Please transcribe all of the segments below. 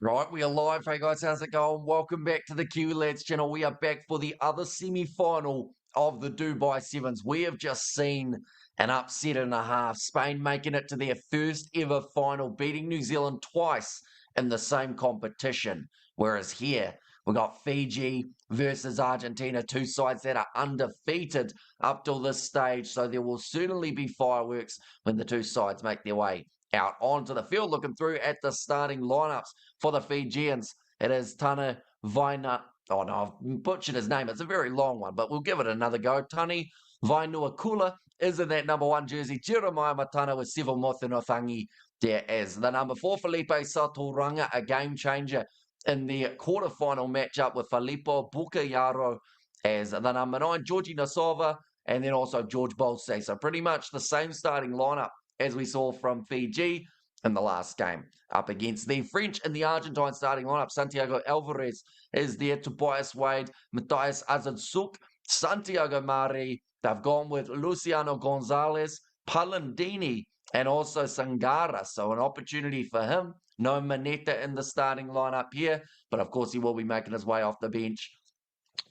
Right, we are live. Hey guys, how's it going? Welcome back to the Kiwi Lads channel. We are back for the other semi-final of the Dubai Sevens. We have just seen an upset and a half. Spain making it to their first ever final, beating New Zealand twice in the same competition. Whereas here, we got Fiji versus Argentina, two sides that are undefeated up till this stage. So there will certainly be fireworks when the two sides make their way out onto the field. Looking through at the starting lineups for the Fijians. It is Tana Vaina. Oh no, I've butchered his name. It's a very long one, but we'll give it another go. Tani Vainuakula is in that number one jersey. Jeremiah Matana with Sivo Mothinofangi there as the number four. Felipe Saturanga, a game changer in the quarterfinal matchup with Filippo Bucayaro as the number nine. Georgie Nasova and then also George Bolse. So pretty much the same starting lineup as we saw from Fiji in the last game. Up against the French and the Argentine starting lineup, Santiago Alvarez is there, Tobias Wade, Matthias Azansuk, Santiago Mari. They've gone with Luciano Gonzalez, Palandini, and also Sangara. So an opportunity for him. No Maneta in the starting lineup here, but of course he will be making his way off the bench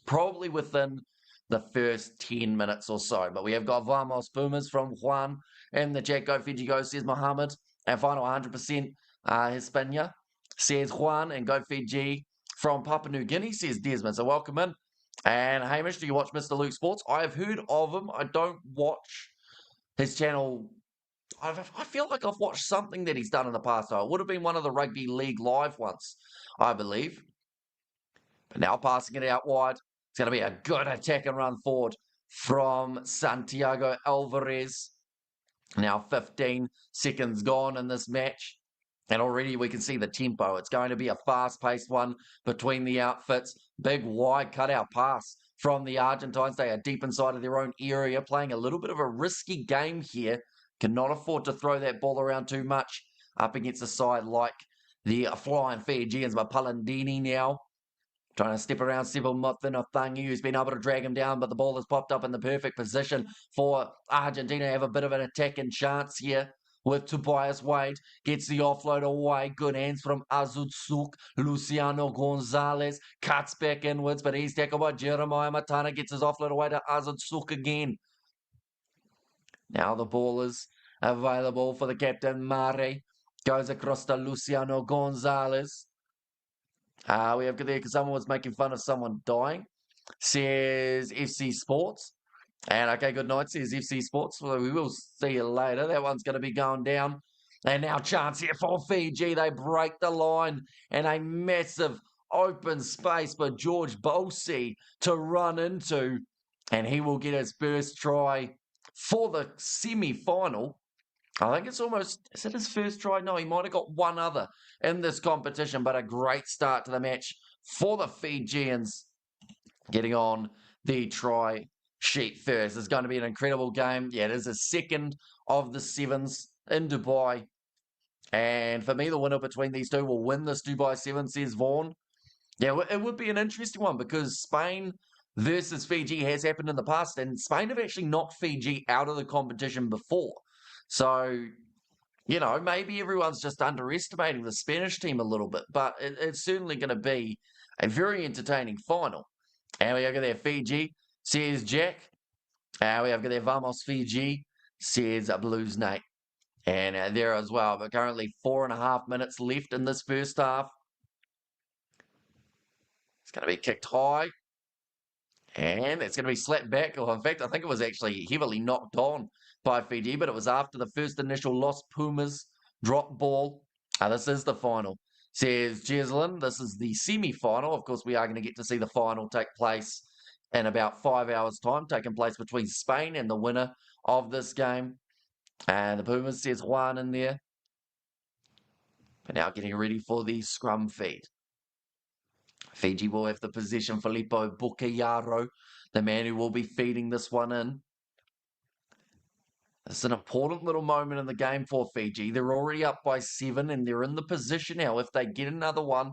probably within the first 10 minutes or so. But we have got Los Pumas from Juan and the Jack Go Fiji Go, says Mohammed. And final 100% Hispania, says Juan. And Go Fiji from Papua New Guinea, says Desmond. So welcome in. And Hamish, do you watch Mr. Luke Sports? I have heard of him. I don't watch his channel. I feel like I've watched something that he's done in the past. Though. It would have been one of the Rugby League live ones, I believe. But now passing it out wide. It's going to be a good attack and run forward from Santiago Alvarez. Now 15 seconds gone in this match. And already we can see the tempo. It's going to be a fast-paced one between the outfits. Big, wide cutout pass from the Argentines. They are deep inside of their own area, playing a little bit of a risky game here. Cannot afford to throw that ball around too much up against a side like the Flying Fijians. But Palandini now trying to step around Sivo Mothinofangi, who's been able to drag him down, but the ball has popped up in the perfect position for Argentina to have a bit of an attacking chance here with Tobias Wade. Gets the offload away. Good hands from Azutsuk. Luciano Gonzalez cuts back inwards, but he's tackled by Jeremiah Matana. Gets his offload away to Azutsuk again. Now the ball is available for the captain, Mare. Goes across to Luciano Gonzalez. We have there because someone was making fun of someone dying. Says FC Sports. And okay, good night, says FC Sports. Well, we will see you later. That one's going to be going down. And now chance here for Fiji. They break the line and a massive open space for George Bolse to run into. And he will get his first try for the semi-final. I think it's almost, is it his first try? No, he might have got one other in this competition, but a great start to the match for the Fijians getting on the try sheet first. It's going to be an incredible game. Yeah, it is a second of the sevens in Dubai. And for me, the winner between these two will win this Dubai Sevens, says Vaughan. Yeah, it would be an interesting one because Spain versus Fiji has happened in the past, and Spain have actually knocked Fiji out of the competition before. So, you know, maybe everyone's just underestimating the Spanish team a little bit, but it's certainly going to be a very entertaining final. And we have got there Fiji, says Jack. And we have got there Vamos Fiji, says Blues Nate. And there as well, but currently 4.5 minutes left in this first half. It's going to be kicked high. And it's going to be slapped back. Or in fact, I think it was actually heavily knocked on by Fiji, but it was after the first initial Los Pumas drop ball. This is the final, says Jeslin. This is the semi-final. Of course, we are going to get to see the final take place in about 5 hours' time, taking place between Spain and the winner of this game. And the Pumas, says Juan in there. But now getting ready for the scrum feed. Fiji will have the possession. Filippo Bucayaro, the man who will be feeding this one in. It's an important little moment in the game for Fiji. They're already up by 7 and they're in the position now. If they get another one,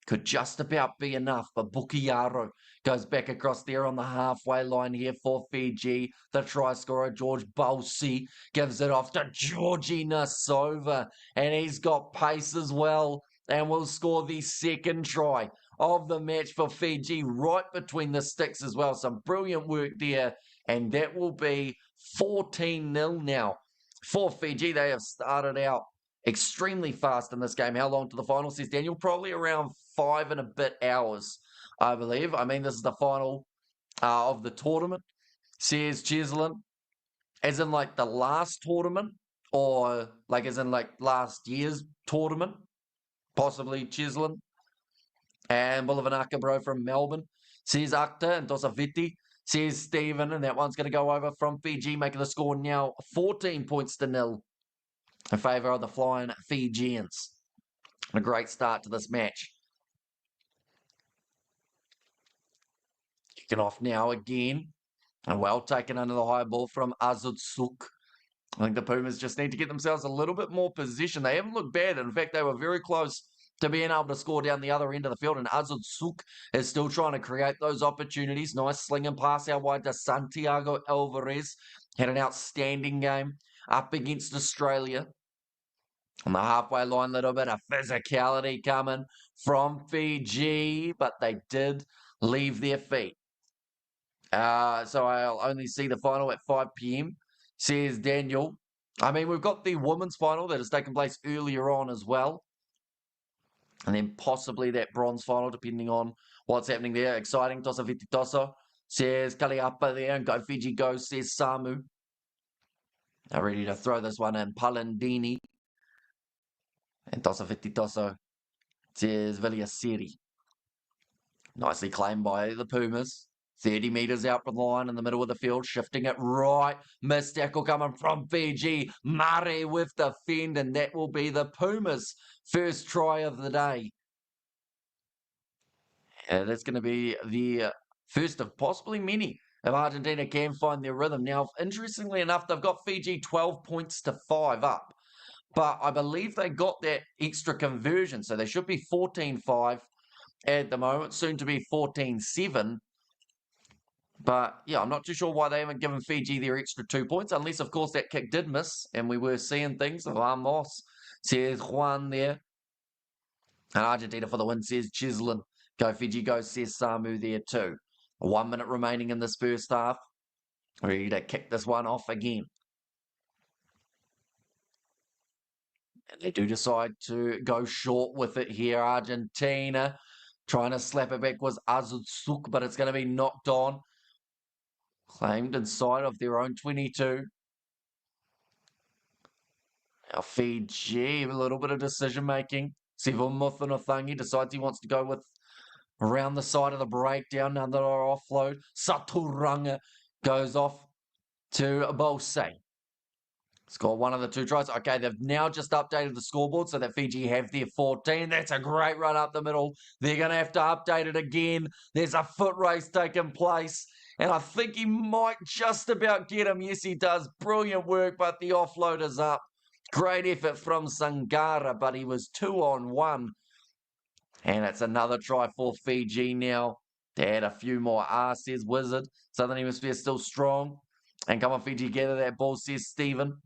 could just about be enough. But Bucayaro goes back across there on the halfway line here for Fiji. The try scorer, George Bolse, gives it off to Georgie Nasova. And he's got pace as well. and will score the second try of the match for Fiji right between the sticks as well. Some brilliant work there, and that will be 14-0 now for Fiji. They have started out extremely fast in this game. How long to the final, says Daniel? Probably around 5 and a bit hours, I believe. I mean, this is the final of the tournament, says Cheslin. As in like the last tournament, or like as in like last year's tournament, possibly Cheslin. And Bolivanaka Bro from Melbourne says Akta and Dosaviti says Stephen, and that one's going to go over from Fiji, making the score now 14 points to 0 in favour of the Flying Fijians. A great start to this match. Kicking off now again, and well taken under the high ball from Azud Suk. I think the Pumas just need to get themselves a little bit more position. They haven't looked bad. In fact, they were very close to being able to score down the other end of the field. And Azud Suk is still trying to create those opportunities. Nice sling and pass out wide to Santiago Alvarez. Had an outstanding game up against Australia. On the halfway line, a little bit of physicality coming from Fiji, but they did leave their feet. So I'll only see the final at 5 p.m., says Daniel. I mean, we've got the women's final that has taken place earlier on as well. And then possibly that bronze final, depending on what's happening there. Exciting. Tosa Viti Tosa, says Kaliapa there. And Go Fiji Go, says Samu. Now ready to throw this one in. Palandini. And Tosa Viti Tosa, says Villiaseri. Nicely claimed by the Pumas. 30 metres out from the line in the middle of the field, shifting it right. Missed tackle coming from Fiji. Mare with the fend, and that will be the Pumas' first try of the day. And that's going to be the first of possibly many if Argentina can find their rhythm. Now, interestingly enough, they've got Fiji 12 points to 5 up. But I believe they got that extra conversion, so they should be 14-5 at the moment, soon to be 14-7. But, yeah, I'm not too sure why they haven't given Fiji their extra 2 points, unless, of course, that kick did miss, and we were seeing things. Vamos, says Juan there. And Argentina for the win, says Chislin. Go Fiji, go, says Samu there too. 1 minute remaining in this first half. Ready to kick this one off again. And they do decide to go short with it here. Argentina trying to slap it back was Azutsuk, but it's going to be knocked on. Claimed inside of their own 22. Now Fiji, a little bit of decision making. Sivon Muthanathangi decides he wants to go with around the side of the breakdown, another offload. Saturanga goes off to Bose. Score one of the 2 tries. Okay, they've now just updated the scoreboard so that Fiji have their 14. That's a great run up the middle. They're going to have to update it again. There's a foot race taking place. And I think he might just about get him. Yes, he does. Brilliant work, but the offload is up. Great effort from Sangara, but he was 2-on-1. And it's another try for Fiji now. They had a few more. Says Wizard. Southern Hemisphere still strong. And come on, Fiji, gather that ball, says Stephen.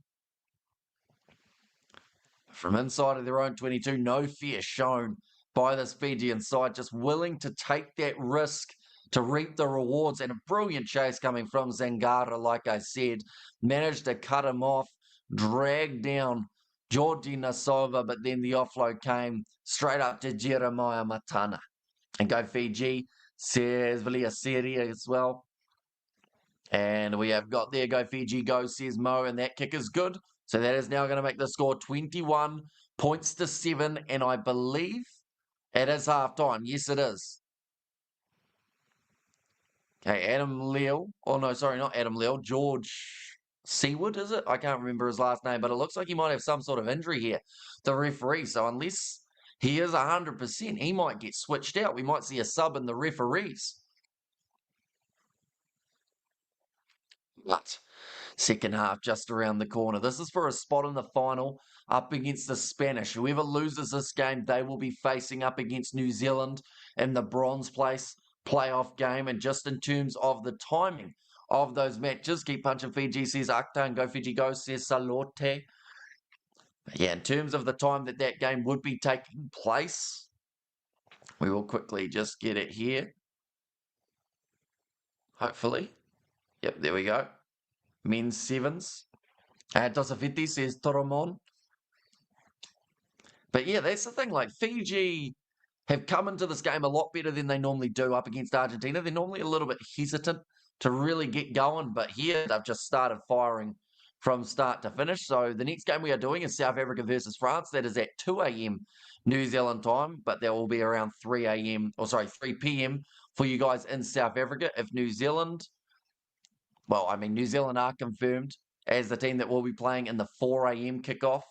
From inside of their own 22, no fear shown by this Fijian side, just willing to take that risk to reap the rewards. And a brilliant chase coming from Zangara, like I said. Managed to cut him off, dragged down Georgi Nasova, but then the offload came straight up to Jeremiah Matana. And Go Fiji, says Villiaseri as well. And we have got there, Go Fiji, go, says Mo, and that kick is good. So that is now going to make the score 21 points to 7, and I believe it is half-time. Yes, it is. Okay, Adam Leal. Oh, no, sorry, not Adam Leal. George Seaward, is it? I can't remember his last name, but it looks like he might have some sort of injury here, the referee. So unless he is 100%, he might get switched out. We might see a sub in the referees. But second half just around the corner. This is for a spot in the final up against the Spanish. Whoever loses this game, they will be facing up against New Zealand in the bronze place playoff game. And just in terms of the timing of those matches, keep punching Fiji, says Akta, and Go Fiji Go, says Salote. Yeah, in terms of the time that that game would be taking place, we will quickly just get it here. Hopefully. Yep, there we go. Men's sevens. Tosafiti says Toromon. But yeah, that's the thing. Like Fiji have come into this game a lot better than they normally do up against Argentina. They're normally a little bit hesitant to really get going, but here they've just started firing from start to finish. So the next game we are doing is South Africa versus France. That is at 2 a.m. New Zealand time, but that will be around 3 a.m. or sorry, 3 p.m. for you guys in South Africa. If New Zealand, well, I mean, New Zealand are confirmed as the team that will be playing in the 4 a.m. kickoff.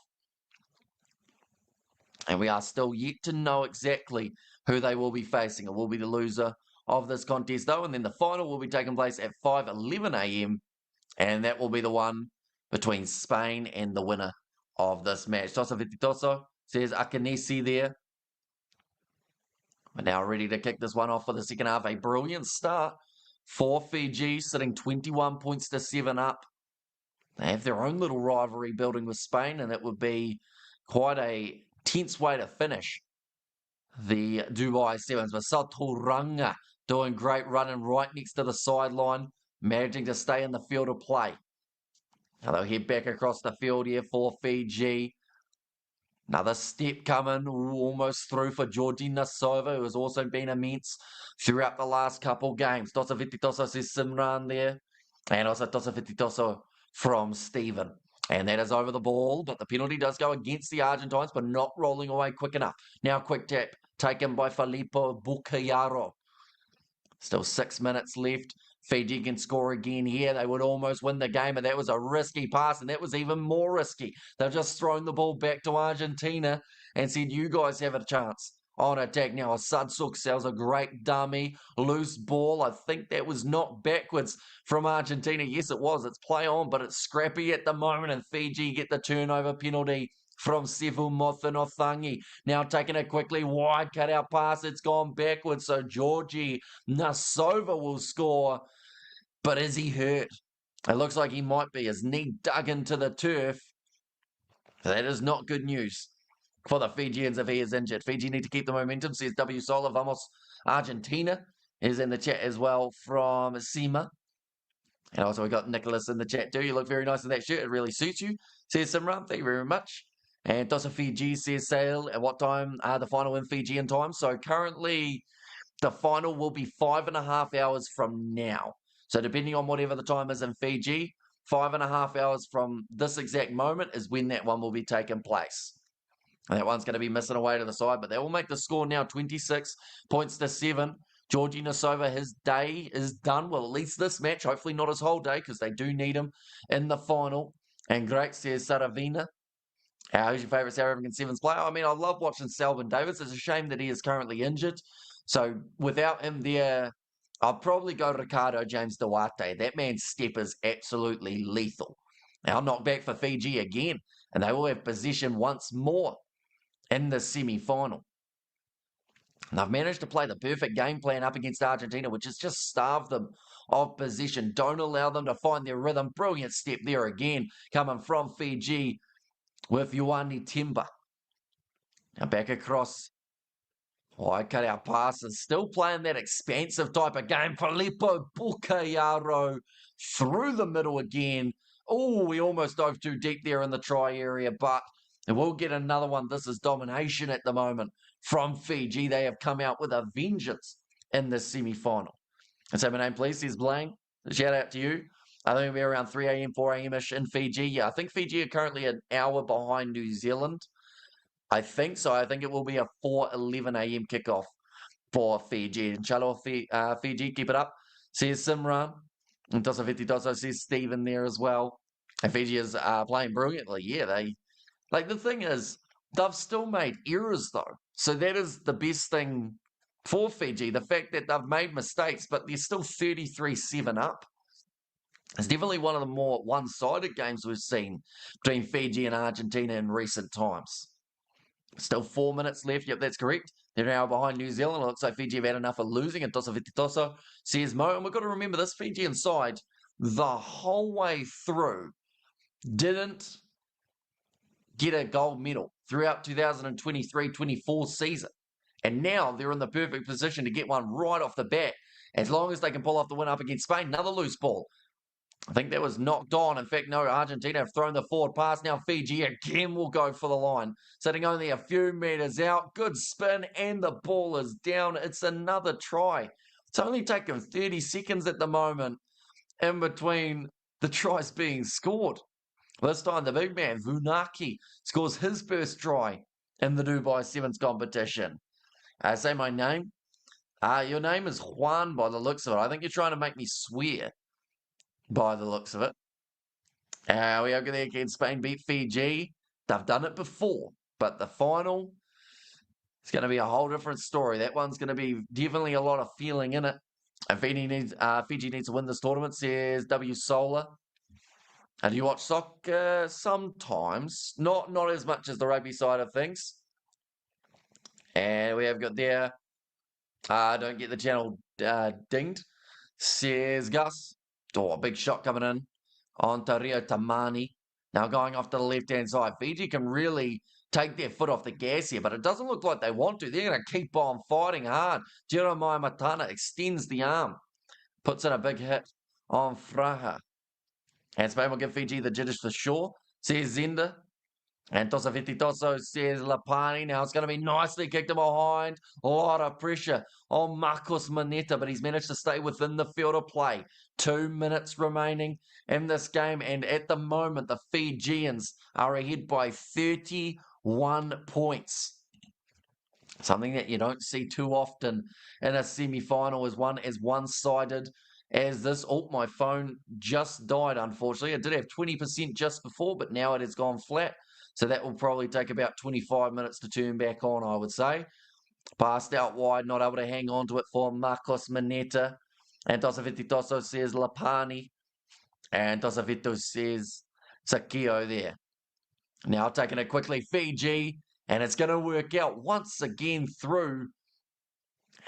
And we are still yet to know exactly who they will be facing. It will be the loser of this contest, though. And then the final will be taking place at 5:11 a.m. And that will be the one between Spain and the winner of this match. Tosa Vititoso says Akanesi there. We're now ready to kick this one off for the second half. A brilliant start for Fiji, sitting 21 points to 7 up. They have their own little rivalry building with Spain, and it would be quite a tense way to finish the Dubai Sevens. But Saturanga doing great running right next to the sideline, managing to stay in the field of play. Now they'll head back across the field here for Fiji. Another step coming, almost through for Georgina Sova, who has also been immense throughout the last couple games. Tosa Vititoso says Simran there. And also Tosa Vititoso from Stephen. And that is over the ball, but the penalty does go against the Argentines, but not rolling away quick enough. Now quick tap taken by Filippo Bucayaro. Still 6 minutes left. Fiji can score again here. They would almost win the game, and that was a risky pass, and that was even more risky. They've just thrown the ball back to Argentina and said, you guys have a chance on attack. Now, a Sudsuk sells a great dummy, loose ball. I think that was knocked backwards from Argentina. Yes, it was. It's play on, but it's scrappy at the moment, and Fiji get the turnover penalty from Sevu Mothanothangi. Now taking it quickly, wide cut-out pass. It's gone backwards, so Georgie Nasova will score. But is he hurt? It looks like he might be. His knee dug into the turf. That is not good news for the Fijians if he is injured. Fiji need to keep the momentum, says W. Sola. Vamos Argentina is in the chat as well from Sima. And also we got Nicholas in the chat too. You look very nice in that shirt. It really suits you, says Simran. Thank you very much. And Tosa Fiji says, Sale, at what time are the final in Fijian time? So currently the final will be 5.5 hours from now. So depending on whatever the time is in Fiji, 5.5 hours from this exact moment is when that one will be taking place. And that one's going to be missing away to the side, but they will make the score now 26 points to 7. Georgie Nasova, his day is done. Well, at least this match, hopefully not his whole day, because they do need him in the final. And great, says Saravina. Who's your favourite South African Sevens player? I mean, I love watching Selvin Davis. It's a shame that he is currently injured. So without him there, I'll probably go Ricardo James Duarte. That man's step is absolutely lethal. Now, knock back for Fiji again, and they will have possession once more in the semi-final. And they've managed to play the perfect game plan up against Argentina, which has just starved them of possession. Don't allow them to find their rhythm. Brilliant step there again, coming from Fiji with Ioane Timber. Now back across. Wide cut-out passes. Still playing that expansive type of game. Filippo Bucayaro through the middle again. Oh, we almost dove too deep there in the try area, but we'll get another one. This is domination at the moment from Fiji. They have come out with a vengeance in the semi-final. And say my name, please, says Blaine. Shout out to you. I think it'll be around 3 a.m., 4 a.m.-ish in Fiji. Yeah, I think Fiji are currently an hour behind New Zealand. I think so. I think it will be a 4:11 a.m. kickoff for Fiji. Inshallah, Fiji, keep it up. Says Simran. And Tosa says Stephen there as well. And Fiji is playing brilliantly. Yeah, the thing is, they've still made errors though. So that is the best thing for Fiji. The fact that they've made mistakes, but they're still 33-7 up. It's definitely one of the more one-sided games we've seen between Fiji and Argentina in recent times. Still 4 minutes left. Yep, that's correct. They're now behind New Zealand. It looks like Fiji have had enough of losing. And Tosa Vititoso says Mo. And we've got to remember this Fijian side, the whole way through, didn't get a gold medal throughout 2023-24 season. And now they're in the perfect position to get one right off the bat, as long as they can pull off the win up against Spain. Another loose ball. I think that was knocked on. In fact, no, Argentina have thrown the forward pass. Now Fiji again will go for the line. Sitting only a few meters out. Good spin, and the ball is down. It's another try. It's only taken 30 seconds at the moment in between the tries being scored. This time, the big man, Vunaki, scores his first try in the Dubai Sevens competition. Say my name. Your name is Juan by the looks of it. I think you're trying to make me swear by the looks of it. We are there again. Spain beat Fiji. They've done it before, but the final is going to be a whole different story. That one's going to be definitely a lot of feeling in it. And Fiji needs to win this tournament, says W Solar. And do you watch soccer? Sometimes. Not as much as the rugby side of things. And we have got there. Don't get the channel dinged, says Gus. Oh, a big shot coming in on Rio Tamani. Now going off to the left-hand side. Fiji can really take their foot off the gas here, but it doesn't look like they want to. They're going to keep on fighting hard. Jeremiah Matana extends the arm. Puts in a big hit on Fraha. And Spain will give Fiji the jitters for sure, says Zenda. And Tosafititoso says Lapani. Now it's going to be nicely kicked in behind. A lot of pressure on Marcos Moneta, but he's managed to stay within the field of play. 2 minutes remaining in this game. And at the moment, the Fijians are ahead by 31 points. Something that you don't see too often in a semi-final is one as one-sided as this. Oh, my phone just died, unfortunately. I did have 20% just before, but now it has gone flat. So that will probably take about 25 minutes to turn back on, I would say. Passed out wide, not able to hang on to it for Marcos Moneta. And Tosafititoso says Lapani. And Tosafito says Sakio there. Now taking it quickly, Fiji. And it's going to work out once again through.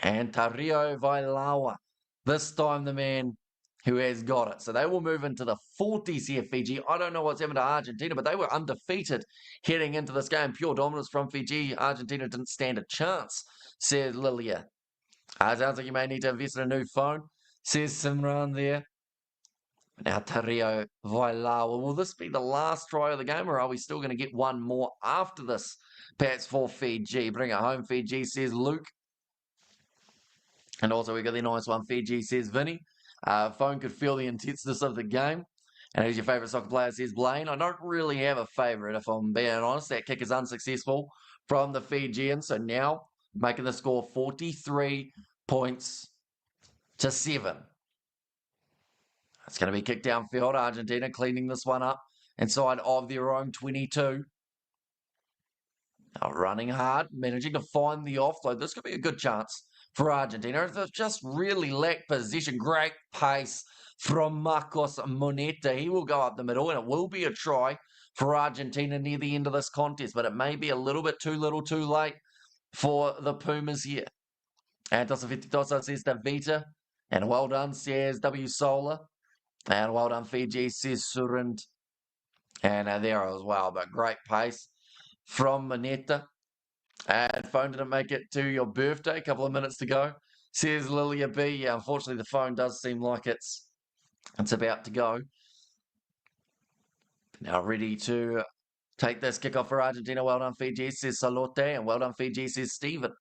And Tario Vailawa. This time the man who has got it. So they will move into the 40s here, Fiji. I don't know what's happened to Argentina, but they were undefeated heading into this game. Pure dominance from Fiji. Argentina didn't stand a chance, says Lilia. Sounds like you may need to invest in a new phone, says Simran there. Now Tario Vailawa. Will this be the last try of the game, or are we still going to get one more after this? Perhaps for Fiji. Bring it home, Fiji, says Luke. And also we got the nice one, Fiji, says Vinny. Phone could feel the intenseness of the game. And who's your favourite soccer player, says Blaine. I don't really have a favourite, if I'm being honest. That kick is unsuccessful from the Fijians. So now making the score 43 points to 7. It's going to be kicked downfield. Argentina cleaning this one up inside of their own 22. Now running hard, managing to find the offload. This could be a good chance for Argentina. They've just really lacked possession. Great pace from Marcos Moneta. He will go up the middle, and it will be a try for Argentina near the end of this contest, but it may be a little bit too little too late for the Pumas here. And Tosafititosa says Davita. And well done, says W Solar. And well done, Fiji, says Surund. And there as well, but great pace from Moneta. And phone didn't make it to your birthday, a couple of minutes to go, says Lilia B. Yeah, unfortunately, the phone does seem like it's about to go. Now ready to take this kickoff for Argentina. Well done, Fiji, says Salote. And well done, Fiji, says Stephen.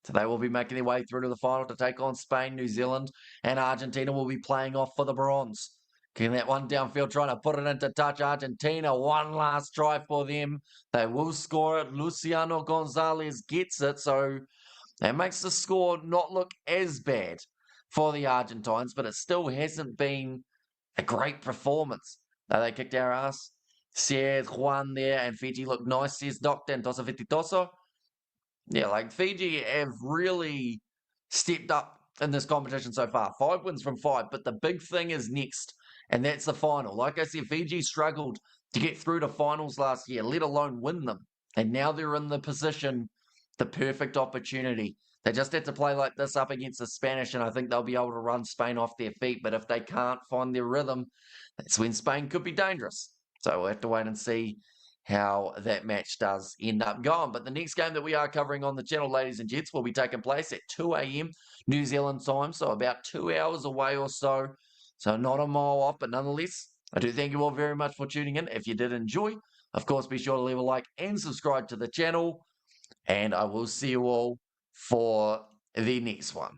So they will be making their way through to the final to take on Spain, New Zealand, and Argentina will be playing off for the bronze. Getting that one downfield, trying to put it into touch. Argentina, one last try for them. They will score it. Luciano Gonzalez gets it. So that makes the score not look as bad for the Argentines, but it still hasn't been a great performance. They kicked our ass. Says Juan there, and Fiji looked nice, says Doctor and Tosafititoso. Yeah, like Fiji have really stepped up in this competition so far. 5 wins from 5, but the big thing is next, and that's the final. Like I said, Fiji struggled to get through to finals last year, let alone win them. And now they're in the position, the perfect opportunity. They just had to play like this up against the Spanish, and I think they'll be able to run Spain off their feet. But if they can't find their rhythm, that's when Spain could be dangerous. So we'll have to wait and see how that match does end up going. But the next game that we are covering on the channel, ladies and gents, will be taking place at 2 a.m. New Zealand time, so about 2 hours away or so. So not a mile off, but nonetheless, I do thank you all very much for tuning in. If you did enjoy, of course, be sure to leave a like and subscribe to the channel. And I will see you all for the next one.